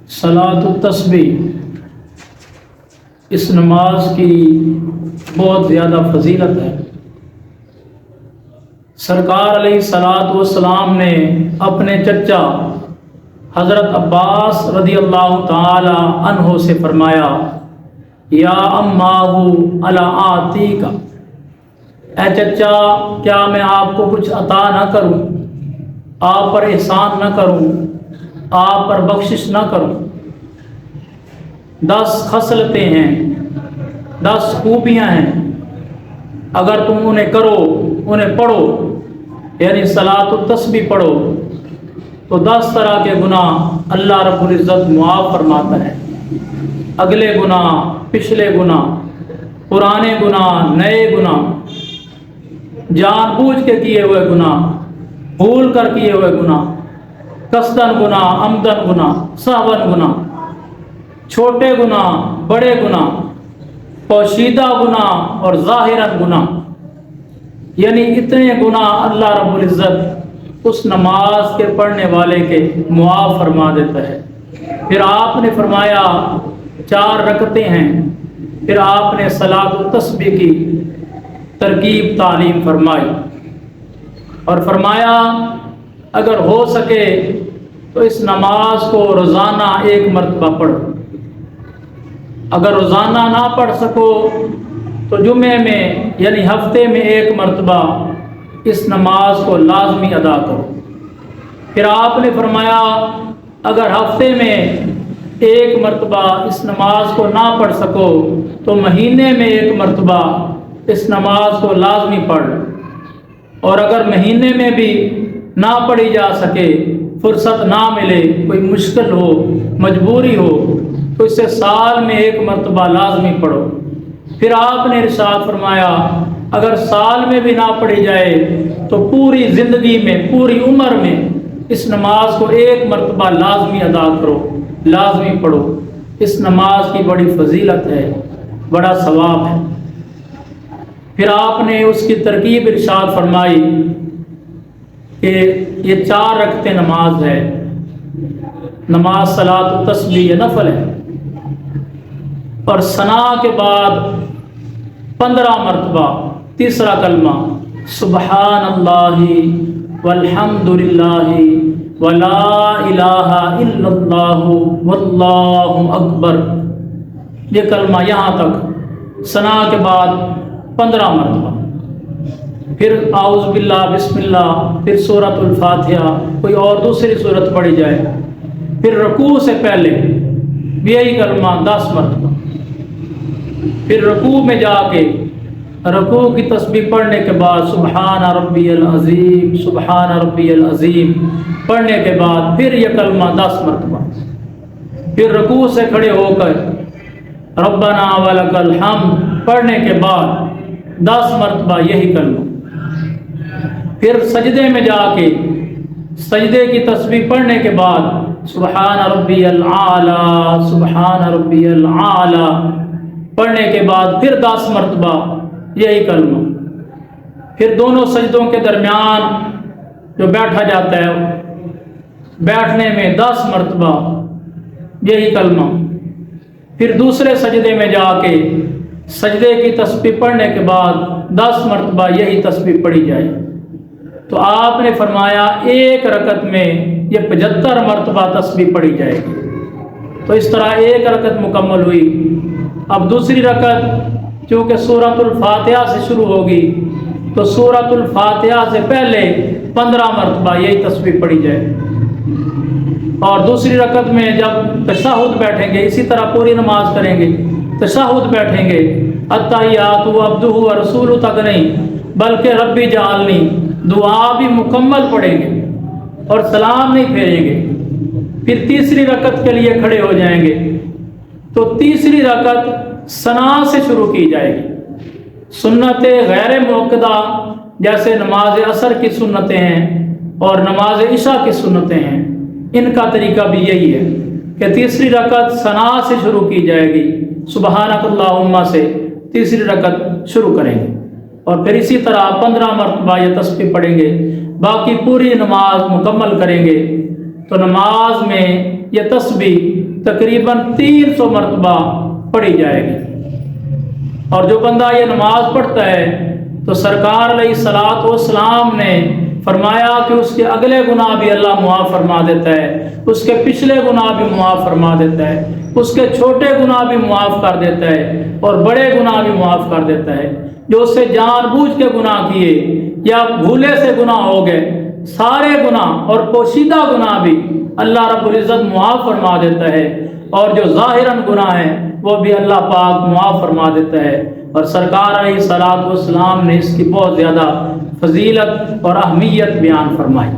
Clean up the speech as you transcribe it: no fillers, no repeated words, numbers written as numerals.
صلاۃ التسبیح، اس نماز کی بہت زیادہ فضیلت ہے۔ سرکار علیہ الصلاۃ والسلام نے اپنے چچا حضرت عباس رضی اللہ تعالی عنہ سے فرمایا، یا اماہ الا آتیک، اے چچا کیا میں آپ کو کچھ عطا نہ کروں، آپ پر احسان نہ کروں، آپ پر بخشش نہ کروں؟ 10 خصلتیں ہیں، 10 خوبیاں ہیں، اگر تم انہیں کرو، انہیں پڑھو، یعنی صلاۃ التسبیح پڑھو تو 10 طرح کے گناہ اللہ رب العزت معاف فرماتا ہے۔ اگلے گناہ، پچھلے گناہ، پرانے گناہ، نئے گناہ، جان بوجھ کے کیے ہوئے گناہ، بھول کر کیے ہوئے گناہ، قصدن گناہ، عمدن گناہ، سہون گناہ، چھوٹے گناہ، بڑے گناہ، پوشیدہ گناہ اور ظاہراً گناہ، یعنی اتنے گناہ اللہ رب العزت اس نماز کے پڑھنے والے کے معاف فرما دیتا ہے۔ پھر آپ نے فرمایا 4 رکعتیں ہیں، پھر آپ نے صلاۃ التسبیح کی ترکیب تعلیم فرمائی اور فرمایا اگر ہو سکے تو اس نماز کو روزانہ 1 مرتبہ پڑھو، اگر روزانہ نہ پڑھ سکو تو جمعے میں یعنی ہفتے میں 1 مرتبہ اس نماز کو لازمی ادا کرو۔ پھر آپ نے فرمایا اگر ہفتے میں 1 مرتبہ اس نماز کو نہ پڑھ سکو تو مہینے میں 1 مرتبہ اس نماز کو لازمی پڑھ، اور اگر مہینے میں بھی نہ پڑھی جا سکے، فرصت نہ ملے، کوئی مشکل ہو، مجبوری ہو، تو اسے سال میں 1 مرتبہ لازمی پڑھو۔ پھر آپ نے ارشاد فرمایا اگر سال میں بھی نہ پڑھی جائے تو پوری زندگی میں، پوری عمر میں اس نماز کو 1 مرتبہ لازمی ادا کرو، لازمی پڑھو۔ اس نماز کی بڑی فضیلت ہے، بڑا ثواب ہے۔ پھر آپ نے اس کی ترکیب ارشاد فرمائی کہ یہ 4 رکعتیں نماز ہے، نماز صلاۃ التسبیح یہ نفل ہے، اور ثنا کے بعد 15 مرتبہ تیسرا کلمہ سبحان اللہ والحمد للہ ولا الہ الا اللہ واللہ اکبر، یہ کلمہ یہاں تک ثنا کے بعد 15 مرتبہ۔ پھر اعوذ باللہ، بسم اللہ، پھر سورۃ الفاتحہ، کوئی اور دوسری سورت پڑھی جائے، پھر رکوع سے پہلے یہی کلمہ 10 مرتبہ، پھر رکوع میں جا کے رکوع کی تسبیح پڑھنے کے بعد سبحان ربی العظیم، سبحان ربی العظیم پڑھنے کے بعد پھر یہ کلمہ 10 مرتبہ، پھر رکوع سے کھڑے ہو کر ربنا ولک الحمد پڑھنے کے بعد 10 مرتبہ یہی کلمہ، پھر سجدے میں جا کے سجدے کی تسبیح پڑھنے کے بعد سبحان ربی العالی، سبحان ربی العالی پڑھنے کے بعد پھر 10 مرتبہ یہی کلمہ، پھر دونوں سجدوں کے درمیان جو بیٹھا جاتا ہے بیٹھنے میں 10 مرتبہ یہی کلمہ، پھر دوسرے سجدے میں جا کے سجدے کی تسبیح پڑھنے کے بعد 10 مرتبہ یہی تسبیح پڑھی جائے۔ تو آپ نے فرمایا 1 رکعت میں یہ 75 مرتبہ تسبیح پڑھی جائے گی۔ تو اس طرح 1 رکعت مکمل ہوئی۔ اب دوسری رکعت چونکہ سورۃ الفاتحہ سے شروع ہوگی تو سورۃ الفاتحہ سے پہلے 15 مرتبہ یہی تسبیح پڑھی جائے، اور دوسری رکعت میں جب تشہد بیٹھیں گے اسی طرح پوری نماز کریں گے، تشہد بیٹھیں گے التحیات عبدہ ورسولہ تک نہیں بلکہ ربی جعلنی دعا بھی مکمل پڑھیں گے اور سلام نہیں پھیریں گے، پھر تیسری رکعت کے لیے کھڑے ہو جائیں گے تو تیسری رکعت ثنا سے شروع کی جائے گی۔ سنت غیر موقدہ جیسے نماز عصر کی سنتیں ہیں اور نماز عشاء کی سنتیں ہیں، ان کا طریقہ بھی یہی ہے کہ تیسری رکعت ثنا سے شروع کی جائے گی، سبحانک اللہم سے تیسری رکعت شروع کریں گے، اور پھر اسی طرح 15 مرتبہ یہ تسبیح پڑھیں گے، باقی پوری نماز مکمل کریں گے تو نماز میں یہ تسبیح تقریباً 300 مرتبہ پڑھی جائے گی۔ اور جو بندہ یہ نماز پڑھتا ہے تو سرکار علیہ الصلوۃ والسلام نے فرمایا کہ اس کے اگلے گناہ بھی اللہ معاف فرما دیتا ہے، اس کے پچھلے گناہ بھی معاف فرما دیتا ہے، اس کے چھوٹے گناہ بھی معاف کر دیتا ہے اور بڑے گناہ بھی معاف کر دیتا ہے۔ جو اس سے جان بوجھ کے گناہ کیے یا بھولے سے گناہ ہو گئے، سارے گناہ اور پوشیدہ گناہ بھی اللہ رب العزت معاف فرما دیتا ہے، اور جو ظاہراً گناہ ہیں وہ بھی اللہ پاک معاف فرما دیتا ہے۔ اور سرکار علیہ الصلوۃ والسلام نے اس کی بہت زیادہ فضیلت اور اہمیت بیان فرمائی۔